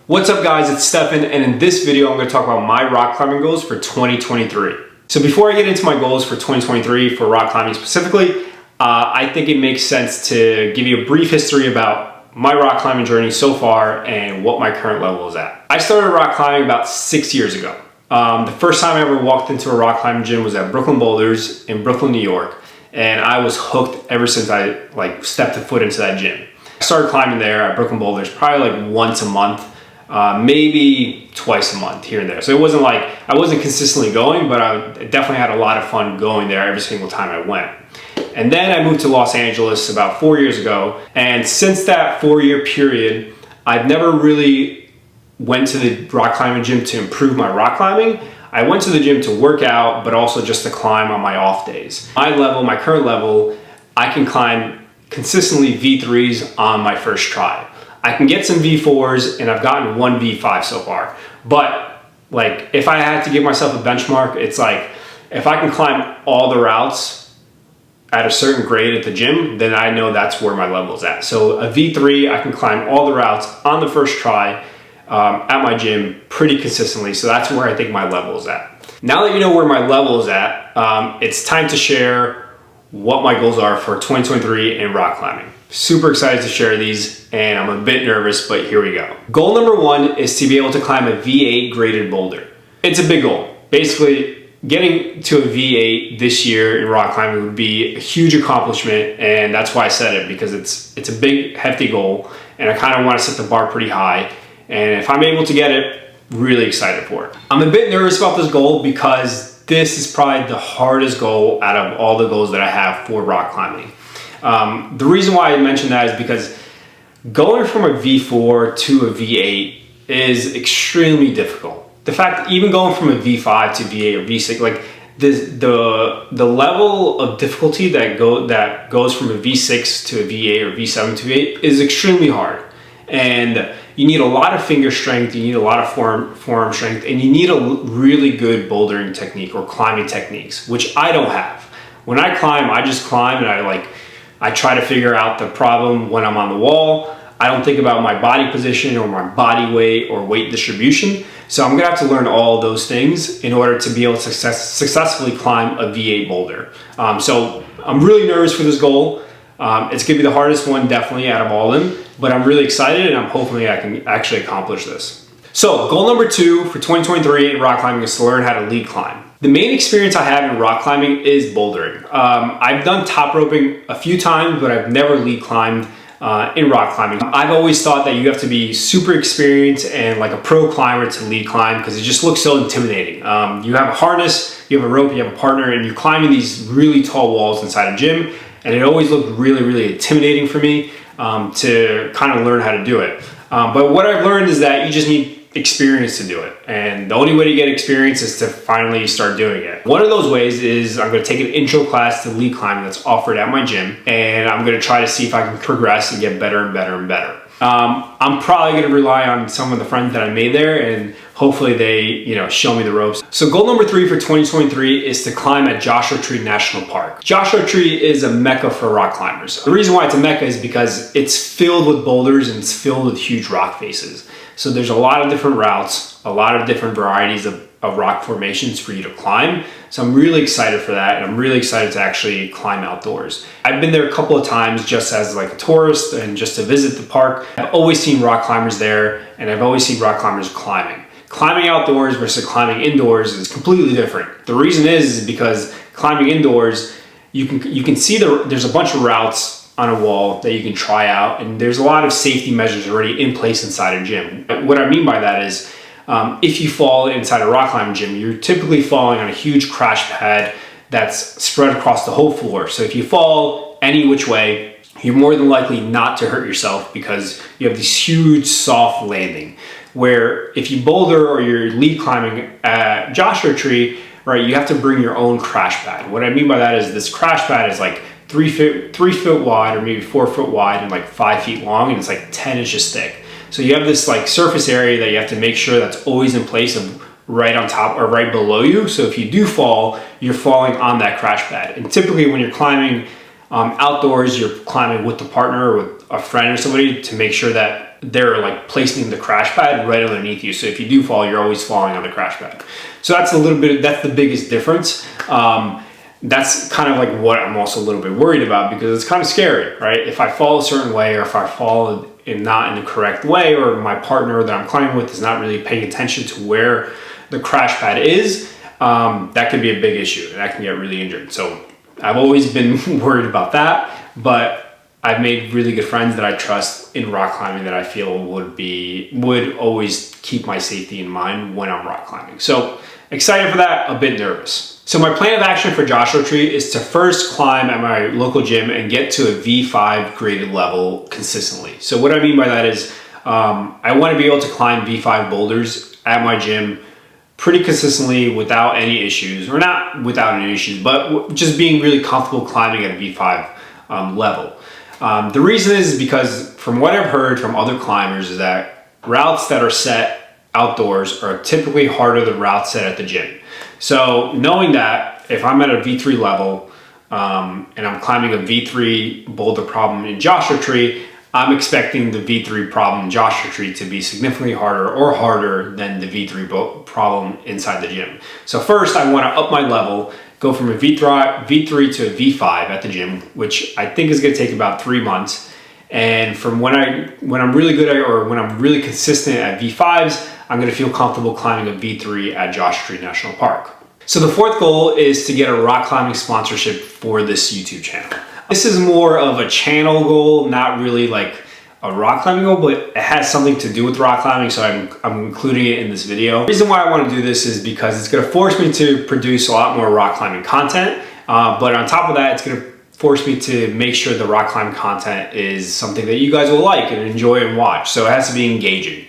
What's up guys, it's Stefan, and in this video I'm going to talk about my rock climbing goals for 2023. So before I get into my goals for 2023 for rock climbing specifically, I think it makes sense to give you a brief history about my rock climbing journey so far and what my current level is at. I started rock climbing about 6 years ago. The first time I ever walked into a rock climbing gym was at Brooklyn Boulders in Brooklyn, New York, and I was hooked ever since I stepped a foot into that gym. I started climbing there at Brooklyn Boulders probably once a month. Maybe twice a month here and there. So it wasn't like I wasn't consistently going, but I definitely had a lot of fun going there every single time I went. And then I moved to Los Angeles about 4 years ago. And since that 4-year period, I've never really went to the rock climbing gym to improve my rock climbing. I went to the gym to work out, but also just to climb on my off days. My current level, I can climb consistently V3s on my first try. I can get some V4s, and I've gotten one V5 so far. But if I had to give myself a benchmark, it's like if I can climb all the routes at a certain grade at the gym, then I know that's where my level is at. So a V3, I can climb all the routes on the first try at my gym pretty consistently. So that's where I think my level is at. Now that you know where my level is at, it's time to share what my goals are for 2023 in rock climbing. Super excited to share these, and I'm a bit nervous, but here we go. Goal number 1 is to be able to climb a V8 graded boulder. It's a big goal. Basically, getting to a V8 this year in rock climbing would be a huge accomplishment, and that's why I said it, because it's a big, hefty goal, and I kind of want to set the bar pretty high, and if I'm able to get it, really excited for it. I'm a bit nervous about this goal because this is probably the hardest goal out of all the goals that I have for rock climbing. The reason why I mention that is because going from a V4 to a V8 is extremely difficult. The fact even going from a V5 to V8 or V6, the level of difficulty that goes from a V6 to a V8 or V7 to V8 is extremely hard. And you need a lot of finger strength, you need a lot of forearm strength, and you need a really good bouldering technique or climbing techniques, which I don't have. When I climb, I just climb and I try to figure out the problem when I'm on the wall. I don't think about my body position or my body weight or weight distribution. So I'm gonna have to learn all of those things in order to be able to successfully climb a V8 boulder. So I'm really nervous for this goal. It's gonna be the hardest one definitely out of all of them, but I'm really excited and I'm hoping I can actually accomplish this. So goal number 2 for 2023 in rock climbing is to learn how to lead climb. The main experience I have in rock climbing is bouldering. I've done top roping a few times, but I've never lead climbed in rock climbing. I've always thought that you have to be super experienced and like a pro climber to lead climb because it just looks so intimidating. You have a harness, you have a rope, you have a partner, and you're climbing these really tall walls inside a gym, and it always looked really, really intimidating for me to kind of learn how to do it. But what I've learned is that you just need experience to do it, and the only way to get experience is to finally start doing it. One of those ways is I'm going to take an intro class to lead climbing that's offered at my gym, and I'm going to try to see if I can progress and get better and better and better. I'm probably going to rely on some of the friends that I made there, and hopefully they show me the ropes. So goal number 3 for 2023 is to climb at Joshua Tree National Park. Joshua Tree is a mecca for rock climbers. The reason why it's a mecca is because it's filled with boulders and it's filled with huge rock faces. So there's a lot of different routes, a lot of different varieties of rock formations for you to climb. So I'm really excited for that, and I'm really excited to actually climb outdoors. I've been there a couple of times just as like a tourist and just to visit the park. I've always seen rock climbers there, and I've always seen rock climbers climbing. Climbing outdoors versus climbing indoors is completely different. The reason is because climbing indoors, you can see there's a bunch of routes on a wall that you can try out, and there's a lot of safety measures already in place inside a gym. What I mean by that is if you fall inside a rock climbing gym, you're typically falling on a huge crash pad that's spread across the whole floor. So if you fall any which way, you're more than likely not to hurt yourself because you have this huge soft landing. Where if you boulder or you're lead climbing at Joshua Tree, right, you have to bring your own crash pad. What I mean by that is this crash pad is like 3 foot wide or maybe 4 foot wide and like 5 feet long, and it's like 10 inches thick. So you have this surface area that you have to make sure that's always in place of right on top or right below you. So if you do fall, you're falling on that crash pad. And typically when you're climbing outdoors, you're climbing with a partner or with a friend or somebody to make sure that they're like placing the crash pad right underneath you. So if you do fall, you're always falling on the crash pad. So that's that's the biggest difference. That's kind of like what I'm also a little bit worried about, because it's kind of scary, right? If I fall a certain way, or if I fall not in the correct way, or my partner that I'm climbing with is not really paying attention to where the crash pad is, that could be a big issue and I can get really injured. So I've always been worried about that, but I've made really good friends that I trust in rock climbing that I feel would always keep my safety in mind when I'm rock climbing. So excited for that, a bit nervous. So my plan of action for Joshua Tree is to first climb at my local gym and get to a V5 graded level consistently. So what I mean by that is I want to be able to climb V5 boulders at my gym pretty consistently without any issues, or not without any issues, but just being really comfortable climbing at a V5 level. The reason is because from what I've heard from other climbers is that routes that are set outdoors are typically harder than routes set at the gym. So knowing that if I'm at a V3 level and I'm climbing a V3 boulder problem in Joshua Tree, I'm expecting the V3 problem in Joshua Tree to be significantly harder than the V3 problem inside the gym. So first I want to up my level, go from a V3 to a V5 at the gym, which I think is going to take about 3 months. And from when I'm really good at, or when I'm really consistent at V5s, I'm going to feel comfortable climbing a V3 at Joshua Tree National Park. So the fourth goal is to get a rock climbing sponsorship for this YouTube channel. This is more of a channel goal, not really like a rock climbing goal, but it has something to do with rock climbing, so I'm including it in this video. The reason why I want to do this is because it's going to force me to produce a lot more rock climbing content, but on top of that, it's going to force me to make sure the rock climbing content is something that you guys will like and enjoy and watch, so it has to be engaging.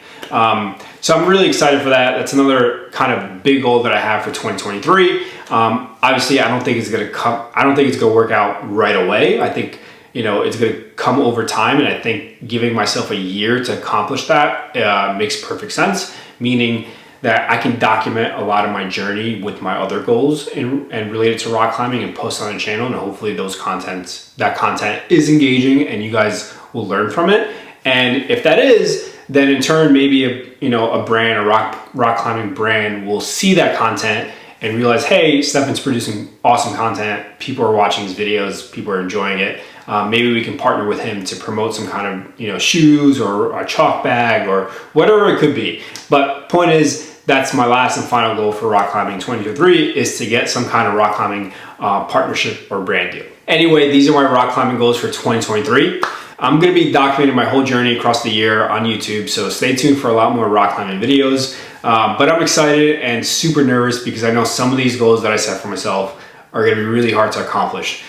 So I'm really excited for that. That's another kind of big goal that I have for 2023. Obviously, I don't think it's gonna work out right away. I think, you know, it's gonna come over time, and I think giving myself a year to accomplish that makes perfect sense, meaning that I can document a lot of my journey with my other goals and related to rock climbing and post on the channel, and hopefully that content is engaging and you guys will learn from it. And if that is, then in turn, maybe a brand, a rock climbing brand will see that content and realize, hey, Stefan's producing awesome content. People are watching his videos. People are enjoying it. Maybe we can partner with him to promote some kind of, shoes or a chalk bag or whatever it could be. But point is, that's my last and final goal for rock climbing 2023, is to get some kind of rock climbing partnership or brand deal. Anyway, these are my rock climbing goals for 2023. I'm going to be documenting my whole journey across the year on YouTube, so stay tuned for a lot more rock climbing videos. But I'm excited and super nervous because I know some of these goals that I set for myself are going to be really hard to accomplish.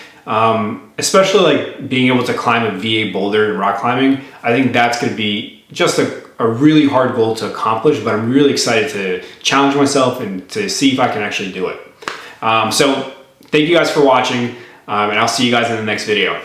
Especially like being able to climb a V8 boulder in rock climbing. I think that's going to be just a really hard goal to accomplish, but I'm really excited to challenge myself and to see if I can actually do it. So thank you guys for watching, and I'll see you guys in the next video.